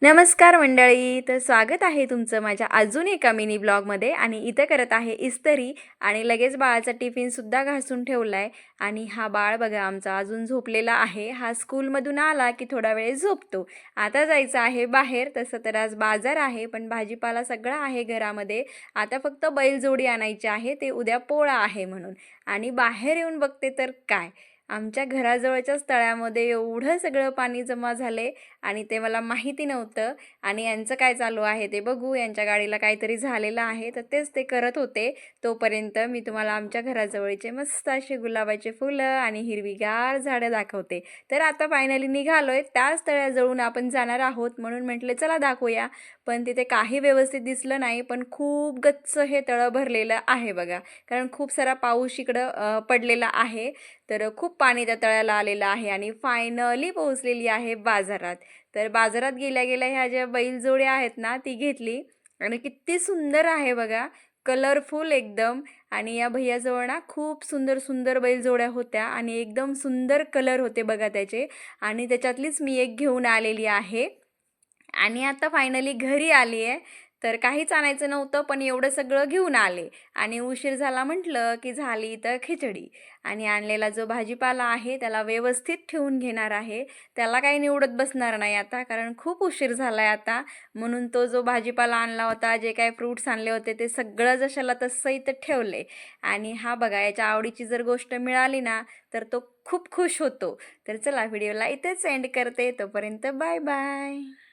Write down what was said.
नमस्कार मंडळी. तर स्वागत आहे तुमचं माझ्या अजून एका मिनी ब्लॉगमध्ये. आणि इथं करत आहे इस्त्री आणि लगेच बाळाचा टिफिनसुद्धा घासून ठेवला आहे. आणि हा बाळ बघा आमचा अजून झोपलेला आहे. हा स्कूलमधून आला की थोडा वेळ झोपतो. आता जायचं आहे बाहेर. तसं तर आज बाजार आहे पण भाजीपाला सगळा आहे घरामध्ये. आता फक्त बैलजोडी आणायची आहे, ते उद्या पोळा आहे म्हणून. आणि बाहेर येऊन बघते तर काय, आमच्या घराजवळच्याच तळ्यामध्ये एवढं सगळं पाणी जमा झाले आणि ते मला माहिती नव्हतं. आणि यांचं काय चालू आहे ते बघू. यांच्या गाडीला काहीतरी झालेलं आहे तर तेच ते करत होते. तोपर्यंत मी तुम्हाला आमच्या घराजवळचे मस्त असे गुलाबाचे फुलं आणि हिरवीगार झाडं दाखवते. तर आता फायनली निघालोय, त्याच तळ्याजवळून आपण जाणार आहोत म्हणून म्हटले चला दाखवूया. पण तिथे काही व्यवस्थित दिसलं नाही, पण खूप गच्च हे तळं भरलेलं आहे बघा. कारण खूप सारा पाऊस इकडं पडलेला आहे. तर खूप पाणी त्या तळ्याला आलेलं आहे आणि फायनली पोहोचलेली आहे बाजारात. तर बाजारात गेल्या गेल्या ह्या ज्या बैलजोड्या आहेत ना ती घेतली. आणि किती सुंदर आहे बघा, कलरफुल एकदम. आणि या भैयाजवळ ना खूप सुंदर सुंदर बैलजोड्या होत्या आणि एकदम सुंदर कलर होते बघा त्याचे. आणि त्याच्यातलीच मी एक घेऊन आलेली आहे. आणि आता फायनली घरी आली आहे. तर काहीच आणायचं नव्हतं पण एवढं सगळं घेऊन आले. आणि उशीर झाला म्हटलं की झाली तर खिचडी. आणि आणलेला जो भाजीपाला आहे त्याला व्यवस्थित ठेवून घेणार आहे. त्याला काही निवडत बसणार नाही आता, कारण खूप उशीर झाला आहे आता. म्हणून तो जो भाजीपाला आणला होता, जे काही फ्रूट्स आणले होते ते सगळं जशाला तसं इथं ठेवले. आणि हा बघा, याच्या आवडीची जर गोष्ट मिळाली ना तर तो खूप खुश होतो. तर चला व्हिडिओला इथेच एंड करते. तोपर्यंत बाय बाय.